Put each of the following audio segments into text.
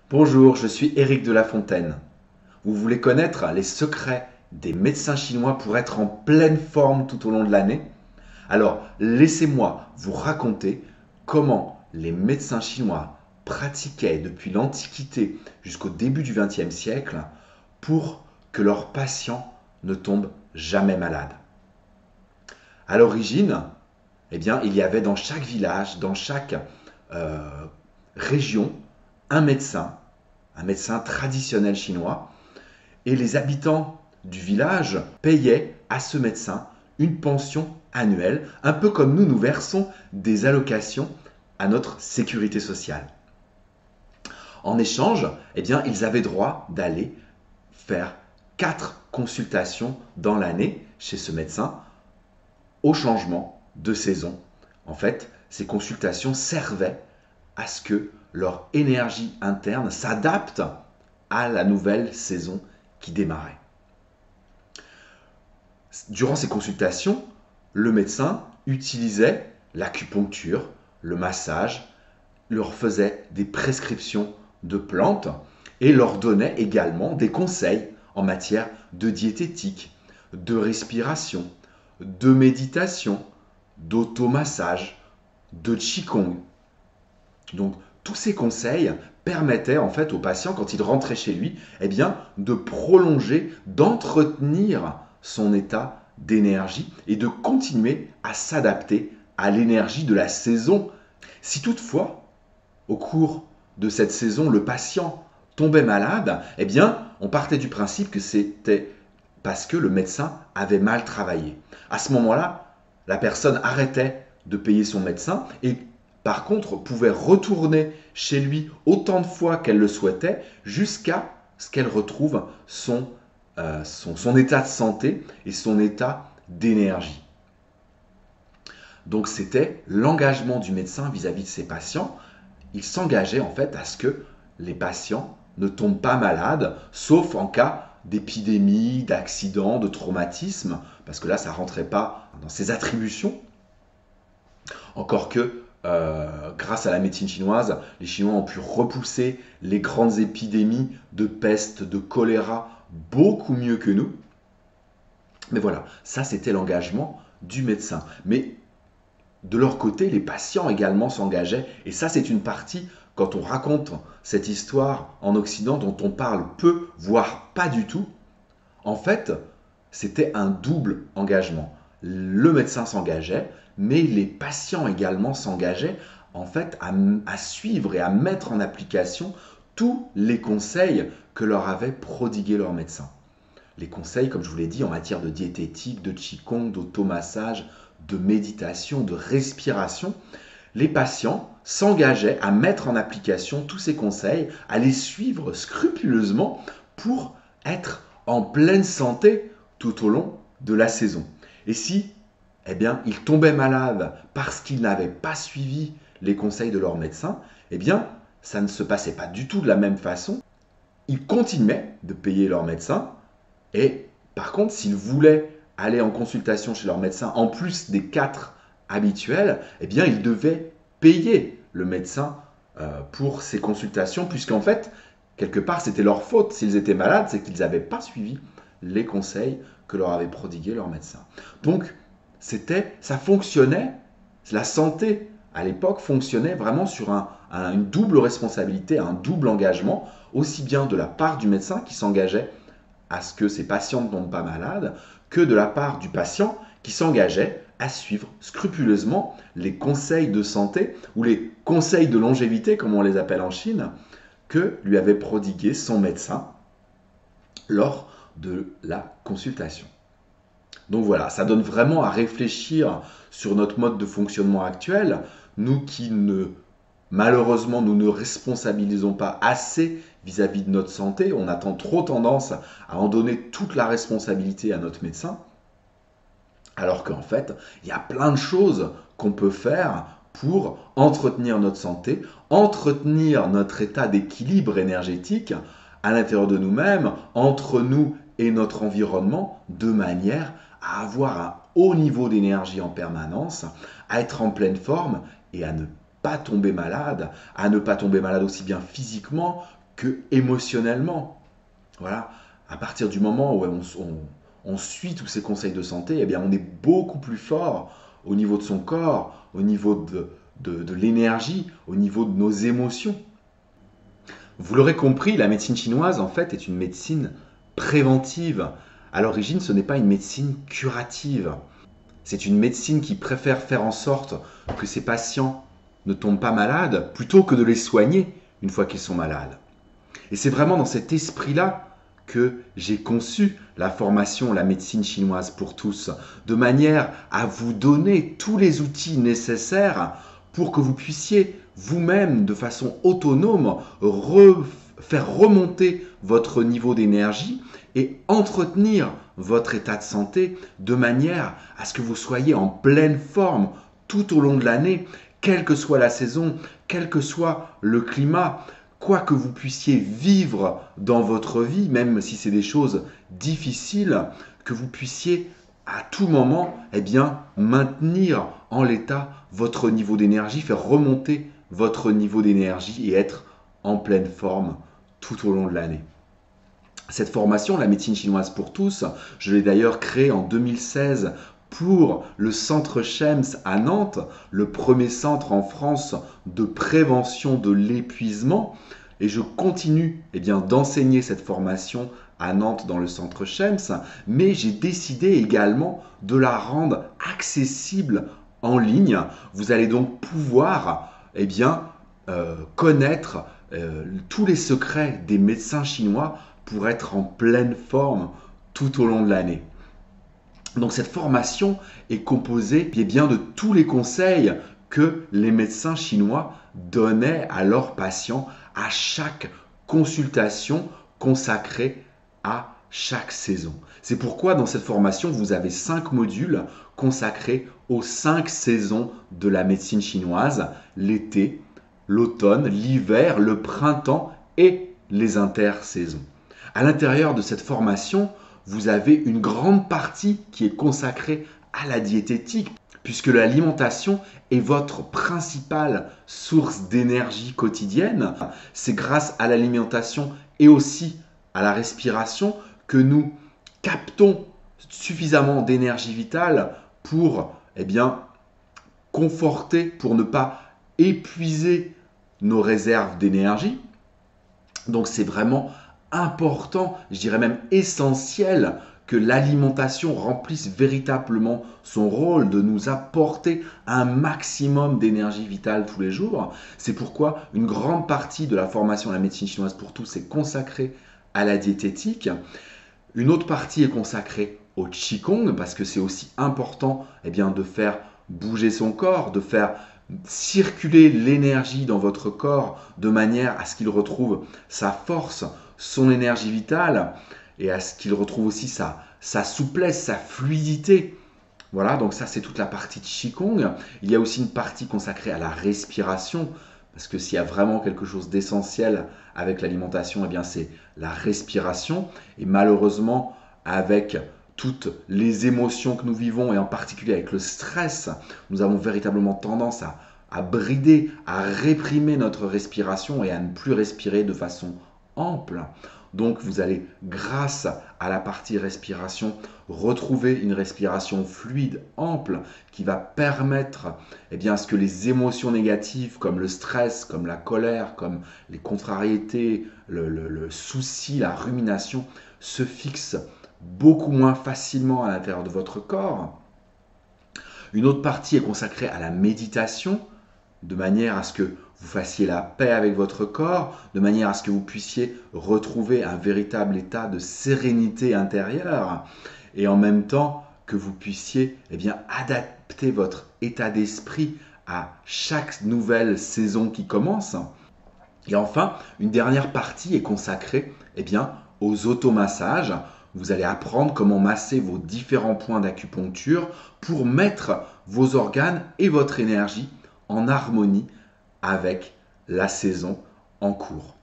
Bonjour, je suis Éric de La Fontaine. Vous voulez connaître les secrets des médecins chinois pour être en pleine forme tout au long de l'année? Alors, laissez-moi vous raconter comment les médecins chinois pratiquaient depuis l'Antiquité jusqu'au début du XXe siècle pour que leurs patients ne tombent jamais malades. À l'origine, il y avait dans chaque village, dans chaque euh, région, un médecin traditionnel chinois, et les habitants du village payaient à ce médecin une pension annuelle, un peu comme nous versons des allocations à notre sécurité sociale. En échange, ils avaient droit d'aller faire 4 consultations dans l'année chez ce médecin au changement de saison. En fait, ces consultations servaient à ce que leur énergie interne s'adapte à la nouvelle saison qui démarrait. Durant ces consultations, le médecin utilisait l'acupuncture, le massage, leur faisait des prescriptions de plantes et leur donnait également des conseils en matière de diététique, de respiration, de méditation, d'automassage, de qigong. Donc tous ces conseils permettaient en fait au patient, quand il rentrait chez lui, de prolonger, d'entretenir son état d'énergie et de continuer à s'adapter à l'énergie de la saison. Si toutefois, au cours de cette saison, le patient tombait malade, on partait du principe que c'était parce que le médecin avait mal travaillé. À ce moment-là, la personne arrêtait de payer son médecin et par contre pouvait retourner chez lui autant de fois qu'elle le souhaitait jusqu'à ce qu'elle retrouve son état de santé et son état d'énergie. Donc c'était l'engagement du médecin vis-à-vis de ses patients. Il s'engageait en fait à ce que les patients ne tombent pas malades, sauf en cas d'épidémie, d'accident, de traumatisme, parce que là, ça ne rentrait pas dans ses attributions. Encore que, grâce à la médecine chinoise, les Chinois ont pu repousser les grandes épidémies de peste, de choléra, beaucoup mieux que nous. Mais voilà, ça c'était l'engagement du médecin. Mais de leur côté, les patients également s'engageaient. Et ça, c'est une partie, quand on raconte cette histoire en Occident, dont on parle peu, voire pas du tout. En fait, c'était un double engagement. Le médecin s'engageait, mais les patients également s'engageaient en fait à suivre et à mettre en application tous les conseils que leur avait prodigués leur médecin. Les conseils, comme je vous l'ai dit, en matière de diététique, de qigong, d'automassage, de méditation, de respiration, les patients s'engageaient à mettre en application tous ces conseils, à les suivre scrupuleusement pour être en pleine santé tout au long de la saison. Et si, ils tombaient malades parce qu'ils n'avaient pas suivi les conseils de leur médecin, ça ne se passait pas du tout de la même façon. Ils continuaient de payer leur médecin et par contre, s'ils voulaient aller en consultation chez leur médecin, en plus des 4 habituels, ils devaient payer le médecin pour ces consultations, puisqu'en fait, quelque part, c'était leur faute. S'ils étaient malades, c'est qu'ils n'avaient pas suivi les conseils que leur avait prodigués leur médecin. Donc, ça fonctionnait, la santé à l'époque fonctionnait vraiment sur une double responsabilité, un double engagement, aussi bien de la part du médecin qui s'engageait à ce que ses patients ne tombent pas malades, que de la part du patient qui s'engageait à suivre scrupuleusement les conseils de santé ou les conseils de longévité, comme on les appelle en Chine, que lui avait prodigué son médecin lors de la consultation. Donc voilà, ça donne vraiment à réfléchir sur notre mode de fonctionnement actuel, nous qui malheureusement, nous ne responsabilisons pas assez vis-à-vis de notre santé. On a trop tendance à en donner toute la responsabilité à notre médecin. Alors qu'en fait, il y a plein de choses qu'on peut faire pour entretenir notre santé, entretenir notre état d'équilibre énergétique à l'intérieur de nous-mêmes, entre nous et notre environnement, de manière à avoir un haut niveau d'énergie en permanence, à être en pleine forme et à ne pas tomber malade, à ne pas tomber malade aussi bien physiquement que émotionnellement. Voilà, à partir du moment où on suit tous ces conseils de santé, eh bien, on est beaucoup plus fort au niveau de son corps, au niveau de l'énergie, au niveau de nos émotions. Vous l'aurez compris, la médecine chinoise, en fait, est une médecine préventive. À l'origine, ce n'est pas une médecine curative. C'est une médecine qui préfère faire en sorte que ses patients ne tombent pas malades plutôt que de les soigner une fois qu'ils sont malades. Et c'est vraiment dans cet esprit-là que j'ai conçu la formation La médecine chinoise pour tous, de manière à vous donner tous les outils nécessaires pour que vous puissiez vous-même, de façon autonome, faire remonter votre niveau d'énergie et entretenir votre état de santé de manière à ce que vous soyez en pleine forme tout au long de l'année, quelle que soit la saison, quel que soit le climat, quoi que vous puissiez vivre dans votre vie, même si c'est des choses difficiles, que vous puissiez à tout moment maintenir en l'état votre niveau d'énergie, faire remonter votre niveau d'énergie et être en pleine forme tout au long de l'année. Cette formation, la médecine chinoise pour tous, je l'ai d'ailleurs créée en 2016 pour le centre Shems à Nantes, le premier centre en France de prévention de l'épuisement. Et je continue d'enseigner cette formation à Nantes dans le centre Shems, mais j'ai décidé également de la rendre accessible en ligne. Vous allez donc pouvoir connaître tous les secrets des médecins chinois pour être en pleine forme tout au long de l'année. Donc cette formation est composée de tous les conseils que les médecins chinois donnaient à leurs patients à chaque consultation consacrée à chaque saison. C'est pourquoi dans cette formation, vous avez 5 modules consacrés aux 5 saisons de la médecine chinoise, l'été, l'automne, l'hiver, le printemps et les intersaisons. À l'intérieur de cette formation, vous avez une grande partie qui est consacrée à la diététique, puisque l'alimentation est votre principale source d'énergie quotidienne. C'est grâce à l'alimentation et aussi à la respiration que nous captons suffisamment d'énergie vitale pour conforter, pour ne pas épuiser nos réserves d'énergie. Donc c'est vraiment important, je dirais même essentiel, que l'alimentation remplisse véritablement son rôle de nous apporter un maximum d'énergie vitale tous les jours. C'est pourquoi une grande partie de la formation à la médecine chinoise pour tous est consacrée à la diététique. Une autre partie est consacrée au Qigong, parce que c'est aussi important de faire bouger son corps, de faire circuler l'énergie dans votre corps de manière à ce qu'il retrouve sa force, son énergie vitale et à ce qu'il retrouve aussi sa souplesse, sa fluidité. Voilà, donc ça c'est toute la partie de Qigong. Il y a aussi une partie consacrée à la respiration, parce que s'il y a vraiment quelque chose d'essentiel avec l'alimentation, c'est la respiration. Et malheureusement, avec toutes les émotions que nous vivons, et en particulier avec le stress, nous avons véritablement tendance à brider, à réprimer notre respiration et à ne plus respirer de façon ample. Donc vous allez, grâce à la partie respiration, retrouver une respiration fluide, ample, qui va permettre à ce que les émotions négatives comme le stress, comme la colère, comme les contrariétés, le souci, la rumination se fixent beaucoup moins facilement à l'intérieur de votre corps. Une autre partie est consacrée à la méditation, de manière à ce que vous fassiez la paix avec votre corps, de manière à ce que vous puissiez retrouver un véritable état de sérénité intérieure et en même temps que vous puissiez adapter votre état d'esprit à chaque nouvelle saison qui commence. Et enfin, une dernière partie est consacrée aux automassages. Vous allez apprendre comment masser vos différents points d'acupuncture pour mettre vos organes et votre énergie en harmonie avec la saison en cours.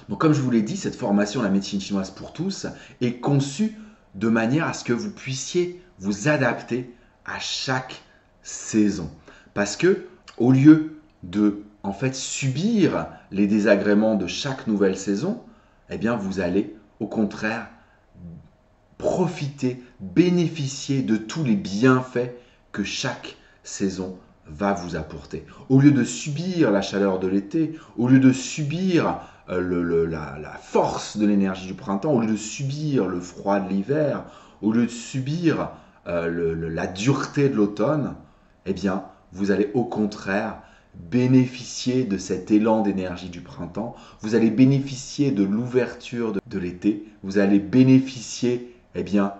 Donc comme je vous l'ai dit, cette formation La médecine chinoise pour tous est conçue de manière à ce que vous puissiez vous adapter à chaque saison. Parce que au lieu de en fait subir les désagréments de chaque nouvelle saison, eh bien vous allez au contraire profiter, bénéficier de tous les bienfaits que chaque saison va vous apporter. Au lieu de subir la chaleur de l'été, au lieu de subir la force de l'énergie du printemps, au lieu de subir le froid de l'hiver, au lieu de subir la dureté de l'automne, eh bien, vous allez au contraire bénéficier de cet élan d'énergie du printemps, vous allez bénéficier de l'ouverture de l'été, vous allez bénéficier eh bien,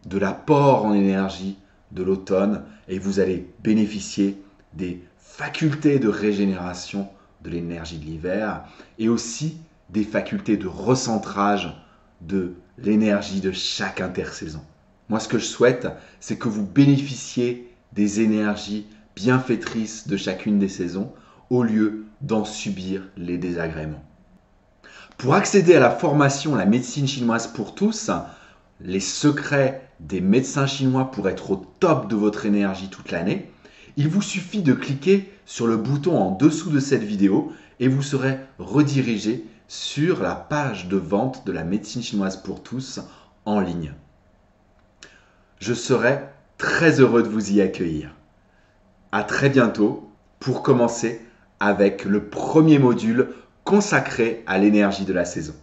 de l'apport en énergie de l'automne et vous allez bénéficier des facultés de régénération de l'énergie de l'hiver et aussi des facultés de recentrage de l'énergie de chaque intersaison. Moi, ce que je souhaite, c'est que vous bénéficiez des énergies bienfaitrices de chacune des saisons au lieu d'en subir les désagréments. Pour accéder à la formation La médecine chinoise pour tous, les secrets des médecins chinois pour être au top de votre énergie toute l'année, il vous suffit de cliquer sur le bouton en dessous de cette vidéo et vous serez redirigé sur la page de vente de la médecine chinoise pour tous en ligne. Je serai très heureux de vous y accueillir. À très bientôt pour commencer avec le premier module consacré à l'énergie de la saison.